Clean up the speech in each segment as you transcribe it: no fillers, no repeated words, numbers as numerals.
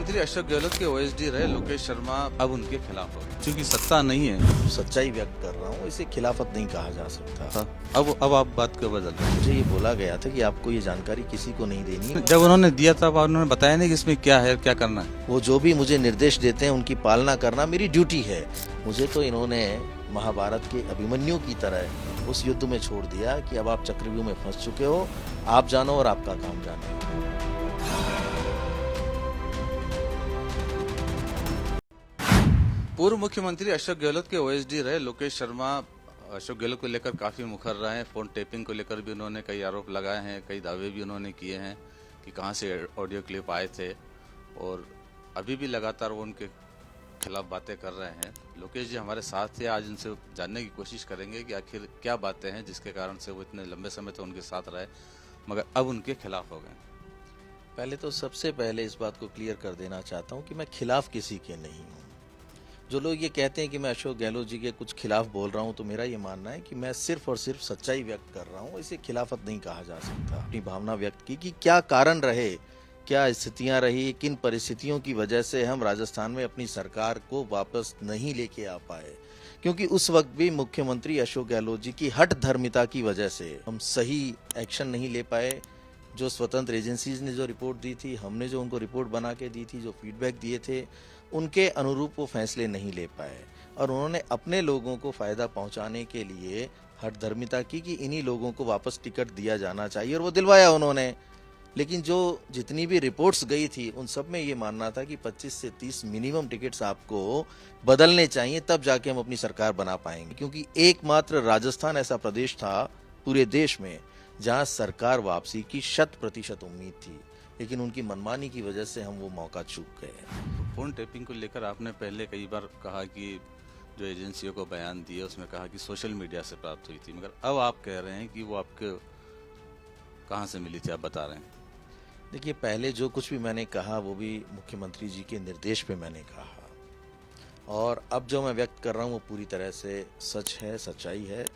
मुख्यमंत्री अशोक गहलोत के ओएसडी रहे लोकेश शर्मा अब उनके खिलाफ हो गए क्योंकि सत्ता नहीं है। सच्चाई व्यक्त कर रहा हूँ, इसे खिलाफत नहीं कहा जा सकता। अब आप बात क्यों बदल रहे मुझे ये बोला गया था कि आपको ये जानकारी किसी को नहीं देनी है। हैं? जब उन्होंने दिया था उन्होंने बताया नहीं कि इसमें क्या है, क्या करना है। वो जो भी मुझे निर्देश देते हैं उनकी पालना करना मेरी ड्यूटी है। मुझे तो इन्होंने महाभारत के अभिमन्यु की तरह उस युद्ध में छोड़ दिया कि अब आप चक्रव्यूह में फंस चुके हो, आप जानो और आपका काम जानो। पूर्व मुख्यमंत्री अशोक गहलोत के ओएसडी रहे लोकेश शर्मा अशोक गहलोत को लेकर काफी मुखर रहे हैं। फोन टेपिंग को लेकर भी उन्होंने कई आरोप लगाए हैं, कई दावे भी उन्होंने किए हैं कि कहां से ऑडियो क्लिप आए थे, और अभी भी लगातार वो उनके खिलाफ बातें कर रहे हैं। लोकेश जी हमारे साथ थे, आज उनसे जानने की कोशिश करेंगे कि आखिर क्या बातें हैं जिसके कारण से वो इतने लंबे समय तक उनके साथ रहे मगर अब उनके खिलाफ हो गए। पहले तो सबसे पहले इस बात को क्लियर कर देना चाहता हूँ कि मैं खिलाफ किसी के नहीं हूँ। जो लोग ये कहते हैं कि मैं अशोक गहलोत जी के कुछ खिलाफ बोल रहा हूँ, तो मेरा ये मानना है कि मैं सिर्फ और सिर्फ सच्चाई व्यक्त कर रहा हूँ, इसे खिलाफत नहीं कहा जा सकता। अपनी भावना व्यक्त की कि क्या कारण रहे, क्या स्थितियां रही, किन परिस्थितियों की वजह से हम राजस्थान में अपनी सरकार को वापस नहीं लेके आ पाए, क्योंकि उस वक्त भी मुख्यमंत्री अशोक गहलोत जी की हठ धर्मिता की वजह से हम सही एक्शन नहीं ले पाए। जो स्वतंत्र एजेंसीज ने जो रिपोर्ट दी थी, हमने जो उनको रिपोर्ट बना के दी थी, जो फीडबैक दिए थे, उनके अनुरूप वो फैसले नहीं ले पाए और उन्होंने अपने लोगों को फायदा पहुंचाने के लिए हठधर्मिता की कि इन्हीं लोगों को वापस टिकट दिया जाना चाहिए, और वो दिलवाया उन्होंने। लेकिन जो जितनी भी रिपोर्ट्स गई थी उन सब में ये मानना था कि 25 से 30 मिनिमम टिकट्स आपको बदलने चाहिए, तब जाके हम अपनी सरकार बना पाएंगे, क्योंकि एकमात्र राजस्थान ऐसा प्रदेश था पूरे देश में जहां सरकार वापसी की 100% उम्मीद थी, लेकिन उनकी मनमानी की वजह से हम वो मौका चूक गए। फोन टेपिंग को लेकर आपने पहले कई बार कहा कि जो एजेंसियों को बयान दिए उसमें कहा कि सोशल मीडिया से प्राप्त हुई थी, मगर अब आप कह रहे हैं कि वो आपके कहाँ से मिली थी, आप बता रहे हैं। देखिए, पहले जो कुछ भी मैंने कहा वो भी मुख्यमंत्री जी के निर्देश पे मैंने कहा, और अब जो मैं व्यक्त कर रहा हूँ वो पूरी तरह से सच है, सच्चाई है,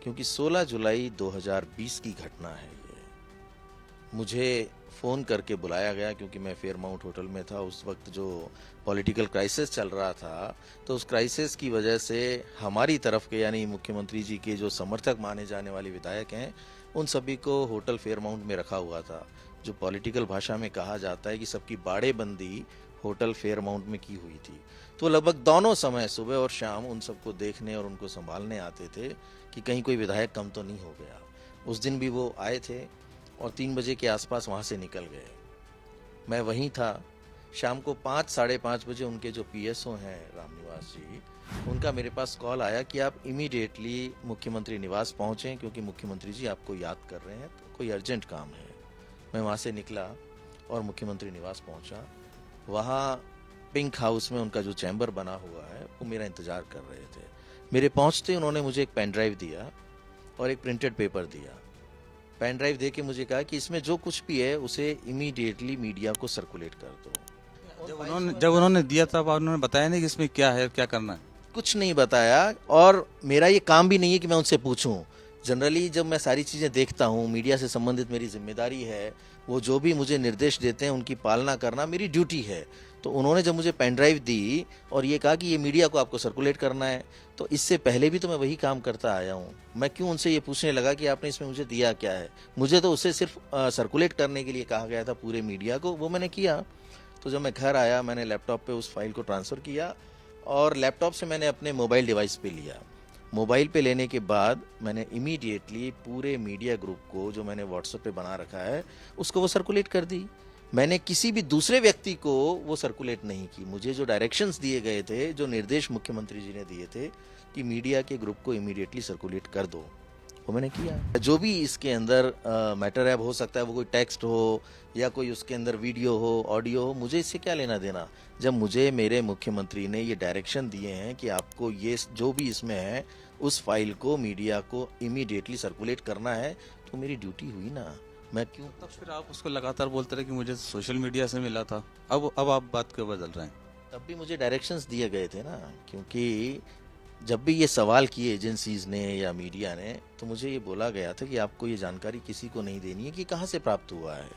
क्योंकि 16 जुलाई 2020 की घटना है ये। मुझे फ़ोन करके बुलाया गया क्योंकि मैं फेयरमाउंट होटल में था। उस वक्त जो पॉलिटिकल क्राइसिस चल रहा था, तो उस क्राइसिस की वजह से हमारी तरफ के यानी मुख्यमंत्री जी के जो समर्थक माने जाने वाले विधायक हैं, उन सभी को होटल फेयरमाउंट में रखा हुआ था। जो पॉलिटिकल भाषा में कहा जाता है कि सबकी बाड़ेबंदी होटल फेयरमाउंट में की हुई थी। तो लगभग दोनों समय सुबह और शाम उन सबको देखने और उनको संभालने आते थे कि कहीं कोई विधायक कम तो नहीं हो गया। उस दिन भी वो आए थे और 3 बजे के आसपास वहाँ से निकल गए। मैं वहीं था। शाम को 5 साढ़े 5 बजे उनके जो पीएसओ हैं रामनिवास जी, उनका मेरे पास कॉल आया कि आप इमीडिएटली मुख्यमंत्री निवास पहुँचें, क्योंकि मुख्यमंत्री जी आपको याद कर रहे हैं, तो कोई अर्जेंट काम है। मैं वहाँ से निकला और मुख्यमंत्री निवास पहुँचा। वहाँ पिंक हाउस में उनका जो चैम्बर बना हुआ है वो मेरा इंतजार कर रहे थे। मेरे पहुँचते उन्होंने मुझे एक पेन ड्राइव दिया और एक प्रिंटेड पेपर दिया। पेन ड्राइव दे के मुझे कहा कि इसमें जो कुछ भी है उसे इमीडिएटली मीडिया को सर्कुलेट कर दो। जब उन्होंने दिया था उन्होंने बताया नहीं कि इसमें क्या है, क्या करना है। कुछ नहीं बताया, और मेरा ये काम भी नहीं है कि मैं उनसे पूछूं। जनरली जब मैं सारी चीज़ें देखता हूँ, मीडिया से संबंधित मेरी जिम्मेदारी है, वो जो भी मुझे निर्देश देते हैं उनकी पालना करना मेरी ड्यूटी है। तो उन्होंने जब मुझे पेन ड्राइव दी और ये कहा कि ये मीडिया को आपको सर्कुलेट करना है, तो इससे पहले भी तो मैं वही काम करता आया हूँ। मैं क्यों उनसे ये पूछने लगा कि आपने इसमें मुझे दिया क्या है। मुझे तो उसे सिर्फ सर्कुलेट करने के लिए कहा गया था पूरे मीडिया को, वो मैंने किया। तो जब मैं घर आया, मैंने लैपटॉप पे उस फाइल को ट्रांसफ़र किया और लैपटॉप से मैंने अपने मोबाइल डिवाइस पे लिया। मोबाइल पे लेने के बाद मैंने इमीडिएटली पूरे मीडिया ग्रुप को जो मैंने व्हाट्सएप पे बना रखा है उसको वो सर्कुलेट कर दी। मैंने किसी भी दूसरे व्यक्ति को वो सर्कुलेट नहीं की। मुझे जो डायरेक्शंस दिए गए थे, जो निर्देश मुख्यमंत्री जी ने दिए थे कि मीडिया के ग्रुप को इमीडिएटली सर्कुलेट कर दो, वो मैंने किया। जो भी इसके अंदर मैटर है, हो सकता है वो कोई टेक्स्ट हो या कोई उसके अंदर वीडियो हो, ऑडियो हो, मुझे इससे क्या लेना देना। जब मुझे मेरे मुख्यमंत्री ने ये डायरेक्शन दिए हैं कि आपको ये जो भी इसमें है उस फाइल को मीडिया को इमीडिएटली सर्कुलेट करना है, तो मेरी ड्यूटी हुई ना। मैं क्यों तब फिर आप उसको लगातार बोलते रहे कि मुझे सोशल मीडिया से मिला था। अब आप बात क्यों बदल रहे हैं। तब भी मुझे डायरेक्शंस दिए गए थे ना, क्योंकि जब भी ये सवाल किए एजेंसीज ने या मीडिया ने, तो मुझे ये बोला गया था कि आपको ये जानकारी किसी को नहीं देनी है कि कहाँ से प्राप्त हुआ है,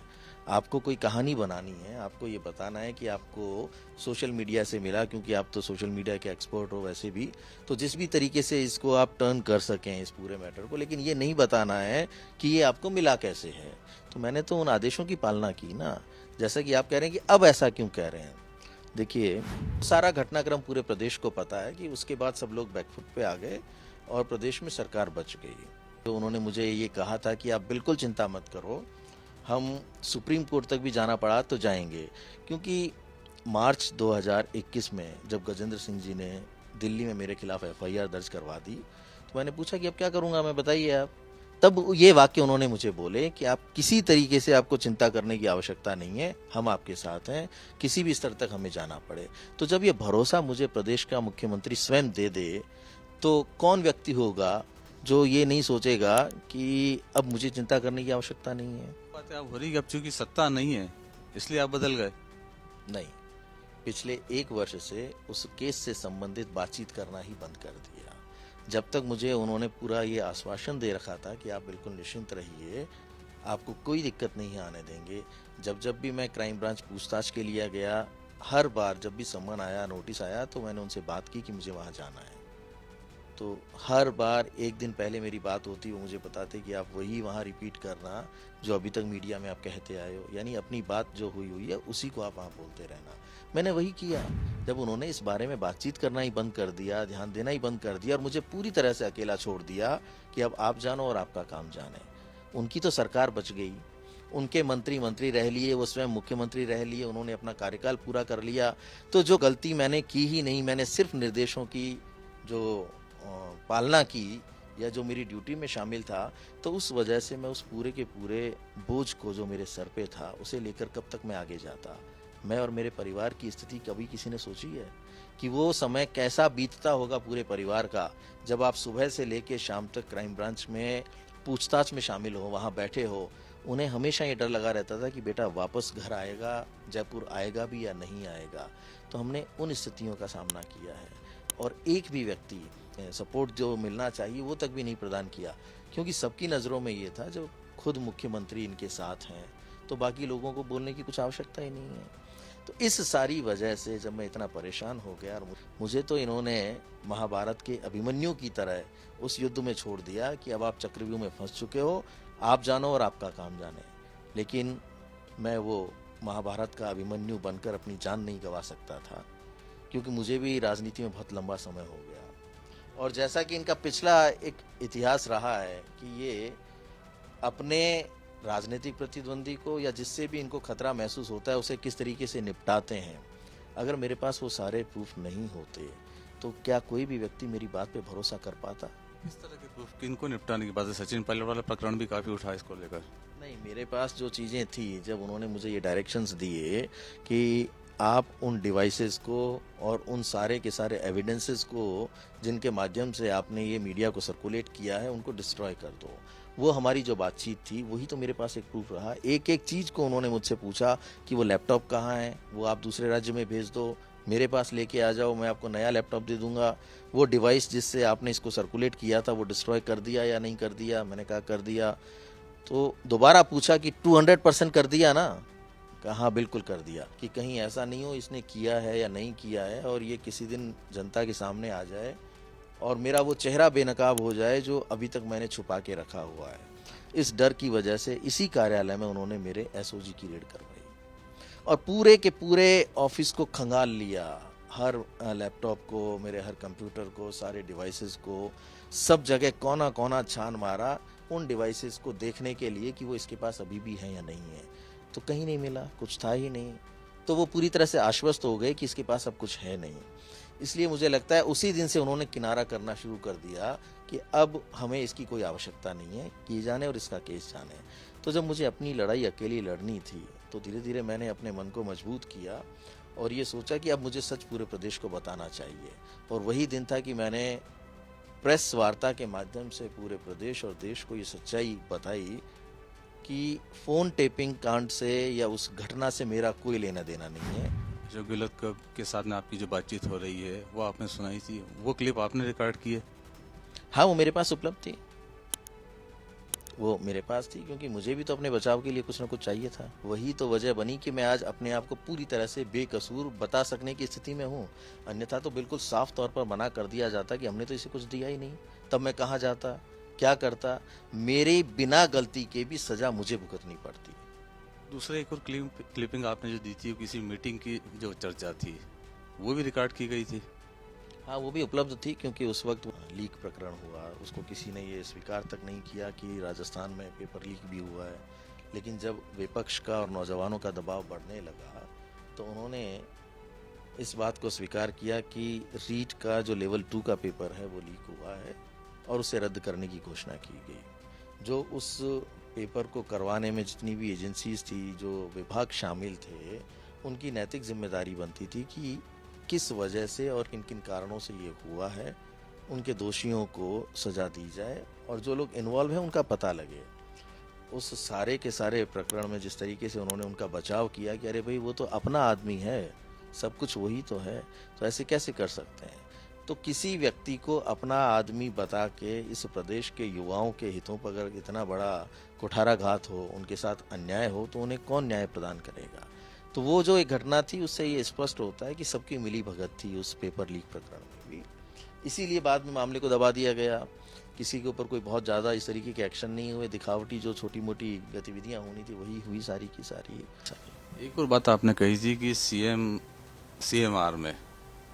आपको कोई कहानी बनानी है, आपको ये बताना है कि आपको सोशल मीडिया से मिला, क्योंकि आप तो सोशल मीडिया के एक्सपर्ट हो वैसे भी, तो जिस भी तरीके से इसको आप टर्न कर सकें इस पूरे मैटर को, लेकिन ये नहीं बताना है कि ये आपको मिला कैसे है। तो मैंने तो उन आदेशों की पालना की ना, जैसा कि आप कह रहे हैं कि अब ऐसा क्यों कह रहे हैं। देखिए, सारा घटनाक्रम पूरे प्रदेश को पता है कि उसके बाद सब लोग बैकफुट पे आ गए और प्रदेश में सरकार बच गई। तो उन्होंने मुझे ये कहा था कि आप बिल्कुल चिंता मत करो, हम सुप्रीम कोर्ट तक भी जाना पड़ा तो जाएंगे, क्योंकि मार्च 2021 में जब गजेंद्र सिंह जी ने दिल्ली में मेरे खिलाफ एफआईआर दर्ज करवा दी, तो मैंने पूछा कि अब क्या करूंगा मैं, बताइए आप। तब ये वाक्य उन्होंने मुझे बोले कि आप किसी तरीके से, आपको चिंता करने की आवश्यकता नहीं है, हम आपके साथ हैं, किसी भी स्तर तक हमें जाना पड़े। तो जब ये भरोसा मुझे प्रदेश का मुख्यमंत्री स्वयं दे दे, तो कौन व्यक्ति होगा जो ये नहीं सोचेगा कि अब मुझे चिंता करने की आवश्यकता नहीं है। बात है, आप हो रही कि अब चूंकि सत्ता नहीं है इसलिए आप बदल गए। नहीं, पिछले 1 वर्ष से उस केस से संबंधित बातचीत करना ही बंद कर दिया। जब तक मुझे उन्होंने पूरा ये आश्वासन दे रखा था कि आप बिल्कुल निश्चिंत रहिए, आपको कोई दिक्कत नहीं आने देंगे। जब जब भी मैं क्राइम ब्रांच पूछताछ के लिए गया, हर बार जब भी सम्मन आया, नोटिस आया, तो मैंने उनसे बात की कि मुझे वहाँ जाना है। तो हर बार एक दिन पहले मेरी बात होती, वो मुझे बताते कि आप वही वहाँ रिपीट करना जो अभी तक मीडिया में आप कहते आए हो, यानी अपनी बात जो हुई हुई है उसी को आप वहाँ बोलते रहना। मैंने वही किया। जब उन्होंने इस बारे में बातचीत करना ही बंद कर दिया, ध्यान देना ही बंद कर दिया और मुझे पूरी तरह से अकेला छोड़ दिया कि अब आप जानो और आपका काम जाने, उनकी तो सरकार बच गई। उनके मंत्री रह लिए, वो स्वयं मुख्यमंत्री रह लिए, उन्होंने अपना कार्यकाल पूरा कर लिया। तो जो गलती मैंने की ही नहीं, मैंने सिर्फ निर्देशों की जो पालना की, या जो मेरी ड्यूटी में शामिल था, तो उस वजह से मैं उस पूरे के पूरे बोझ को जो मेरे सर पे था उसे लेकर कब तक मैं आगे जाता। मैं और मेरे परिवार की स्थिति कभी किसी ने सोची है कि वो समय कैसा बीतता होगा पूरे परिवार का, जब आप सुबह से लेकर शाम तक क्राइम ब्रांच में पूछताछ में शामिल हो, वहाँ बैठे हो। उन्हें हमेशा ये डर लगा रहता था कि बेटा वापस घर आएगा, जयपुर आएगा भी या नहीं आएगा। तो हमने उन स्थितियों का सामना किया है और एक भी व्यक्ति सपोर्ट जो मिलना चाहिए वो तक भी नहीं प्रदान किया, क्योंकि सबकी नज़रों में ये था जब खुद मुख्यमंत्री इनके साथ हैं तो बाकी लोगों को बोलने की कुछ आवश्यकता ही नहीं है। तो इस सारी वजह से जब मैं इतना परेशान हो गया, और मुझे तो इन्होंने महाभारत के अभिमन्यु की तरह उस युद्ध में छोड़ दिया कि अब आप चक्रव्यूह में फंस चुके हो, आप जानो और आपका काम जाने। लेकिन मैं वो महाभारत का अभिमन्यु बनकर अपनी जान नहीं गंवा सकता था, क्योंकि मुझे भी राजनीति में बहुत लंबा समय हो गया। और जैसा कि इनका पिछला एक इतिहास रहा है कि ये अपने राजनीतिक प्रतिद्वंदी को या जिससे भी इनको खतरा महसूस होता है उसे किस तरीके से निपटाते हैं, अगर मेरे पास वो सारे प्रूफ नहीं होते तो क्या कोई भी व्यक्ति मेरी बात पे भरोसा कर पाता। इस तरह के प्रूफ किनको निपटाने की बात है? सचिन पायलट वाला प्रकरण भी काफी उठा इसको लेकर। नहीं, मेरे पास जो चीज़ें थी, जब उन्होंने मुझे ये डायरेक्शंस दिए कि आप उन डिवाइसेस को और उन सारे के सारे एविडेंसेस को जिनके माध्यम से आपने ये मीडिया को सर्कुलेट किया है उनको डिस्ट्रॉय कर दो, वो हमारी जो बातचीत थी वही तो मेरे पास एक प्रूफ रहा। एक एक चीज़ को उन्होंने मुझसे पूछा कि वो लैपटॉप कहाँ है, वो आप दूसरे राज्य में भेज दो, मेरे पास लेके आ जाओ, मैं आपको नया लैपटॉप दे दूंगा। वो डिवाइस जिससे आपने इसको सर्कुलेट किया था वो डिस्ट्रॉय कर दिया या नहीं कर दिया, मैंने कहा कर दिया। तो दोबारा पूछा कि 200% कर दिया ना, कहा हाँ बिल्कुल कर दिया, कि कहीं ऐसा नहीं हो इसने किया है या नहीं किया है और ये किसी दिन जनता के सामने आ जाए और मेरा वो चेहरा बेनकाब हो जाए जो अभी तक मैंने छुपा के रखा हुआ है। इस डर की वजह से इसी कार्यालय में उन्होंने मेरे एसओजी की रेड करवाई और पूरे के पूरे ऑफिस को खंगाल लिया, हर लैपटॉप को, मेरे हर कंप्यूटर को, सारे डिवाइसेस को, सब जगह कोना कोना छान मारा उन डिवाइसेस को देखने के लिए कि वो इसके पास अभी भी है या नहीं है। तो कहीं नहीं मिला, कुछ था ही नहीं। तो वो पूरी तरह से आश्वस्त हो गए कि इसके पास अब कुछ है नहीं। इसलिए मुझे लगता है उसी दिन से उन्होंने किनारा करना शुरू कर दिया कि अब हमें इसकी कोई आवश्यकता नहीं है, किए जाने और इसका केस जाने। तो जब मुझे अपनी लड़ाई अकेली लड़नी थी तो धीरे धीरे मैंने अपने मन को मजबूत किया और ये सोचा कि अब मुझे सच पूरे प्रदेश को बताना चाहिए। और वही दिन था कि मैंने प्रेस वार्ता के माध्यम से पूरे प्रदेश और देश को ये सच्चाई बताई कि फोन टेपिंग कांड से या उस घटना से मेरा कोई लेना देना नहीं है। अशोक गहलोत के साथ में आपकी जो बातचीत हो रही है वो आपने सुनाई थी, वो क्लिप आपने रिकॉर्ड की है? हाँ, वो मेरे पास उपलब्ध थी। वो मेरे पास थी, क्योंकि मुझे भी तो अपने बचाव के लिए कुछ ना कुछ चाहिए था। वही तो वजह बनी कि मैं आज अपने आप को पूरी तरह से बेकसूर बता सकने की स्थिति में हूँ। अन्यथा तो बिल्कुल साफ तौर पर मना कर दिया जाता कि हमने तो इसे कुछ दिया ही नहीं, तब मैं कहाँ जाता, क्या करता। मेरे बिना गलती के भी सजा मुझे भुगतनी पड़ती। दूसरा एक और क्लिपिंग आपने जो दी थी वो किसी मीटिंग की जो चर्चा थी वो भी रिकॉर्ड की गई थी। हाँ, वो भी उपलब्ध थी, क्योंकि उस वक्त लीक प्रकरण हुआ, उसको किसी ने ये स्वीकार तक नहीं किया कि राजस्थान में पेपर लीक भी हुआ है। लेकिन जब विपक्ष का और नौजवानों का दबाव बढ़ने लगा तो उन्होंने इस बात को स्वीकार किया कि रीट का जो लेवल 2 का पेपर है वो लीक हुआ है और उसे रद्द करने की घोषणा की गई। जो उस पेपर को करवाने में जितनी भी एजेंसीज थी, जो विभाग शामिल थे, उनकी नैतिक जिम्मेदारी बनती थी कि किस वजह से और किन किन कारणों से ये हुआ है, उनके दोषियों को सजा दी जाए और जो लोग इन्वॉल्व हैं उनका पता लगे। उस सारे के सारे प्रकरण में जिस तरीके से उन्होंने उनका बचाव किया कि अरे भाई वो तो अपना आदमी है, सब कुछ वही तो है, तो ऐसे कैसे कर सकते हैं। तो किसी व्यक्ति को अपना आदमी बता के इस प्रदेश के युवाओं के हितों पर अगर इतना बड़ा कुठाराघात हो, उनके साथ अन्याय हो, तो उन्हें कौन न्याय प्रदान करेगा। तो वो जो एक घटना थी उससे ये स्पष्ट होता है कि सबकी मिली भगत थी उस पेपर लीक प्रकरण में भी। इसीलिए बाद में मामले को दबा दिया गया। किसी के ऊपर कोई बहुत ज़्यादा इस तरीके के एक्शन नहीं हुए, दिखावटी जो छोटी मोटी गतिविधियां होनी थी वही हुई सारी की सारी। एक और बात आपने कही थी कि CMR में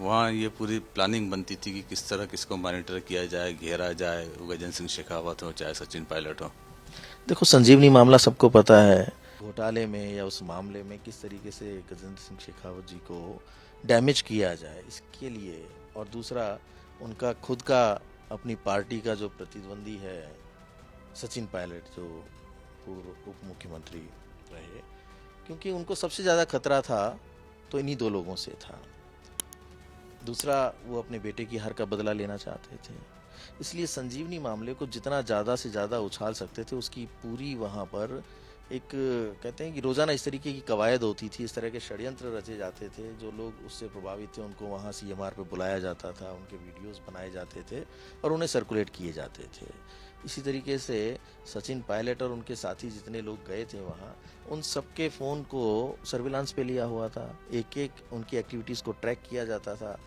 वहाँ ये पूरी प्लानिंग बनती थी कि किस तरह किसको मॉनिटर किया जाए, घेरा जाए, गजेंद्र सिंह शेखावत हो चाहे सचिन पायलट हो। देखो, संजीवनी मामला सबको पता है। घोटाले में या उस मामले में किस तरीके से गजेंद्र सिंह शेखावत जी को डैमेज किया जाए, इसके लिए, और दूसरा उनका खुद का अपनी पार्टी का जो प्रतिद्वंदी है सचिन पायलट, जो पूर्व उप मुख्यमंत्री रहे, क्योंकि उनको सबसे ज़्यादा खतरा था तो इन्हीं दो लोगों से था। दूसरा, वो अपने बेटे की हार का बदला लेना चाहते थे, इसलिए संजीवनी मामले को जितना ज़्यादा से ज़्यादा उछाल सकते थे उसकी पूरी वहाँ पर एक, कहते हैं कि रोज़ाना इस तरीके की कवायद होती थी, इस तरह के षड्यंत्र रचे जाते थे। जो लोग उससे प्रभावित थे उनको वहाँ CMR पे बुलाया जाता था, उनके वीडियोस बनाए जाते थे और उन्हें सर्कुलेट किए जाते थे। इसी तरीके से सचिन पायलट और उनके साथी जितने लोग गए थे वहाँ, उन सबके फ़ोन को सर्विलांस पे लिया हुआ था, एक एक उनकी एक्टिविटीज़ को ट्रैक किया जाता था,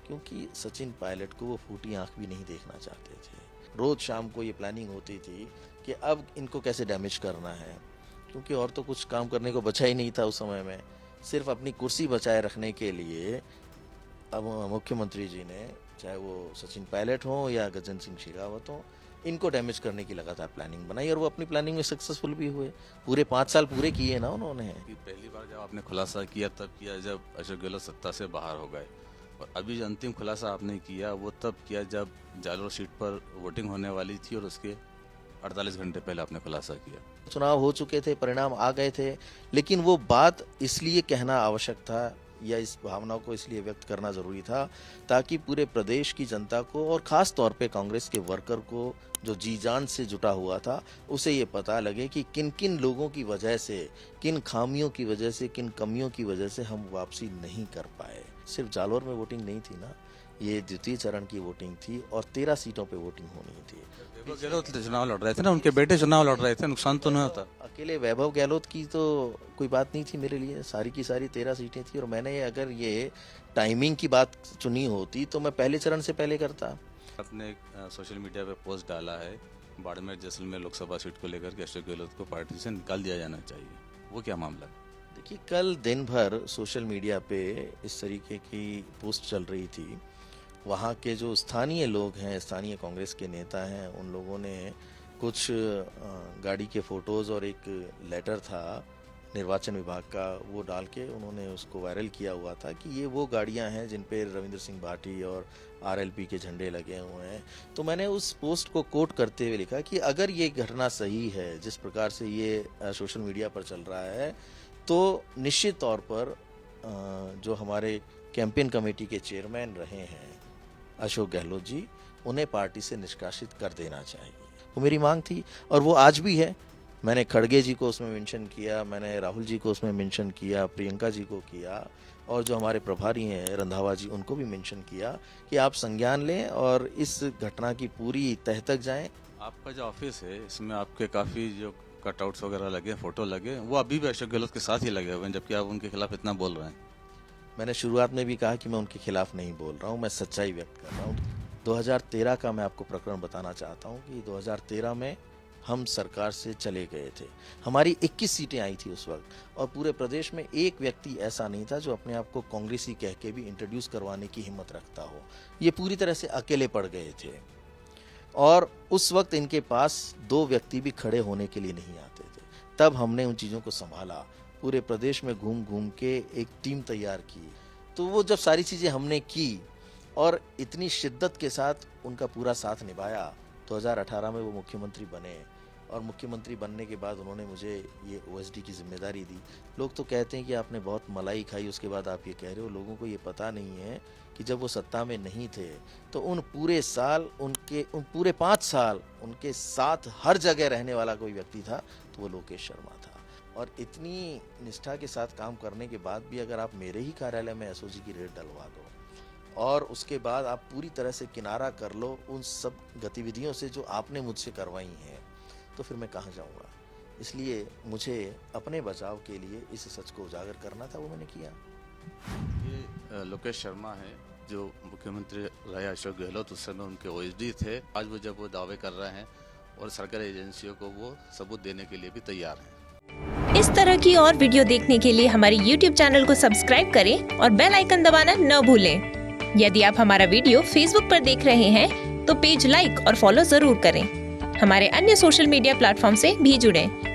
क्योंकि सचिन पायलट को वो फूटी आँख भी नहीं देखना चाहते थे। रोज़ शाम को ये प्लानिंग होती थी कि अब इनको कैसे डैमेज करना है, क्योंकि और तो कुछ काम करने को बचा ही नहीं था उस समय में। सिर्फ अपनी कुर्सी बचाए रखने के लिए अब मुख्यमंत्री जी ने, चाहे वो सचिन पायलट हो या गजेंद्र सिंह शेखावत हो, इनको डैमेज करने की लगातार प्लानिंग बनाई और वो अपनी प्लानिंग में सक्सेसफुल भी हुए। पूरे 5 साल पूरे किए ना उन्होंने। पहली बार जब आपने खुलासा किया तब किया जब अशोक गहलोत सत्ता से बाहर हो गए, और अभी जो अंतिम खुलासा आपने किया वो तब किया जब जालोर सीट पर वोटिंग होने वाली थी और उसके 48 घंटे पहले आपने खुलासा किया। चुनाव हो चुके थे, परिणाम आ गए थे, लेकिन वो बात इसलिए कहना आवश्यक था या इस भावना को इसलिए व्यक्त करना जरूरी था ताकि पूरे प्रदेश की जनता को और खास तौर पे कांग्रेस के वर्कर को, जो जी जान से जुटा हुआ था, उसे ये पता लगे कि किन किन लोगों की वजह से, किन खामियों की वजह से, किन कमियों की वजह से हम वापसी नहीं कर पाए। सिर्फ जालोर में वोटिंग नहीं थी ना, ये द्वितीय चरण की वोटिंग थी और 13 सीटों पे वोटिंग होनी थी। वैभव गहलोत चुनाव लड़ रहे थे ना, उनके बेटे चुनाव लड़ रहे थे, नुकसान तो नहीं होता। अकेले वैभव गहलोत की तो कोई बात नहीं थी मेरे लिए, सारी की सारी 13 सीटें थी और मैंने अगर ये टाइमिंग की बात चुनी होती तो मैं पहले चरण से पहले करता। आपने सोशल मीडिया पे पोस्ट डाला है बाड़मेर जैसलमेर लोकसभा सीट को लेकर के अशोक गहलोत को पार्टी से निकाल दिया जाना चाहिए, वो क्या मामला है? देखिए, कल दिन भर सोशल मीडिया पे इस तरीके की पोस्ट चल रही थी। वहाँ के जो स्थानीय लोग हैं, स्थानीय कांग्रेस के नेता हैं, उन लोगों ने कुछ गाड़ी के फोटोज़ और एक लेटर था निर्वाचन विभाग का, वो डाल के उन्होंने उसको वायरल किया हुआ था कि ये वो गाड़ियां हैं जिन पे रविंद्र सिंह भाटी और RLP के झंडे लगे हुए हैं। तो मैंने उस पोस्ट को कोट करते हुए लिखा कि अगर ये घटना सही है, जिस प्रकार से ये सोशल मीडिया पर चल रहा है, तो निश्चित तौर पर जो हमारे कैंपेन कमेटी के चेयरमैन रहे हैं अशोक गहलोत जी, उन्हें पार्टी से निष्कासित कर देना चाहिए। वो मेरी मांग थी और वो आज भी है। मैंने खड़गे जी को उसमें मेंशन किया, मैंने राहुल जी को उसमें मेंशन किया, प्रियंका जी को किया और जो हमारे प्रभारी हैं रंधावा जी, उनको भी मेंशन किया कि आप संज्ञान लें और इस घटना की पूरी तह तक जाएं आपका जो ऑफिस है इसमें आपके काफी जो कटआउट्स वगैरह लगे, फोटो लगे, वो अभी भी अशोक गहलोत के साथ ही लगे हुए हैं, जबकि आप उनके खिलाफ इतना बोल रहे हैं। मैंने शुरुआत में भी कहा कि मैं उनके खिलाफ नहीं बोल रहा हूँ, मैं सच्चाई व्यक्त कर रहा हूँ। 2013 का मैं आपको प्रकरण बताना चाहता हूँ कि 2013 में हम सरकार से चले गए थे। हमारी 21 सीटें आई थी उस वक्त, और पूरे प्रदेश में एक व्यक्ति ऐसा नहीं था जो अपने आप को कांग्रेसी कह के भी इंट्रोड्यूस करवाने की हिम्मत रखता हो। ये पूरी तरह से अकेले पड़ गए थे, और उस वक्त इनके पास 2 व्यक्ति भी खड़े होने के लिए नहीं आते थे। तब हमने उन चीज़ों को संभाला, पूरे प्रदेश में घूम घूम के एक टीम तैयार की। तो वो जब सारी चीज़ें हमने की और इतनी शिद्दत के साथ उनका पूरा साथ निभाया, 2018 में वो मुख्यमंत्री बने, और मुख्यमंत्री बनने के बाद उन्होंने मुझे ये ओएसडी की जिम्मेदारी दी। लोग तो कहते हैं कि आपने बहुत मलाई खाई, उसके बाद आप ये कह रहे हो। लोगों को ये पता नहीं है कि जब वो सत्ता में नहीं थे तो उन पूरे 5 साल उनके साथ हर जगह रहने वाला कोई व्यक्ति था तो वो लोकेश शर्मा था। और इतनी निष्ठा के साथ काम करने के बाद भी अगर आप मेरे ही कार्यालय में एसओजी की रेड डलवा दो और उसके बाद आप पूरी तरह से किनारा कर लो उन सब गतिविधियों से जो आपने मुझसे करवाई हैं, तो फिर मैं कहाँ जाऊँगा। इसलिए मुझे अपने बचाव के लिए इस सच को उजागर करना था, वो मैंने किया। ये लोकेश शर्मा है जो मुख्यमंत्री रहे अशोक गहलोत, उस समय उनके ओएसडी थे। आज वो जब वो दावे कर रहे हैं और सरकारी एजेंसियों को वो सबूत देने के लिए भी तैयार हैं। इस तरह की और वीडियो देखने के लिए हमारे YouTube चैनल को सब्सक्राइब करें और बेल आइकन दबाना न भूलें। यदि आप हमारा वीडियो Facebook पर देख रहे हैं तो पेज लाइक और फॉलो जरूर करें। हमारे अन्य सोशल मीडिया प्लेटफॉर्म से भी जुड़ें।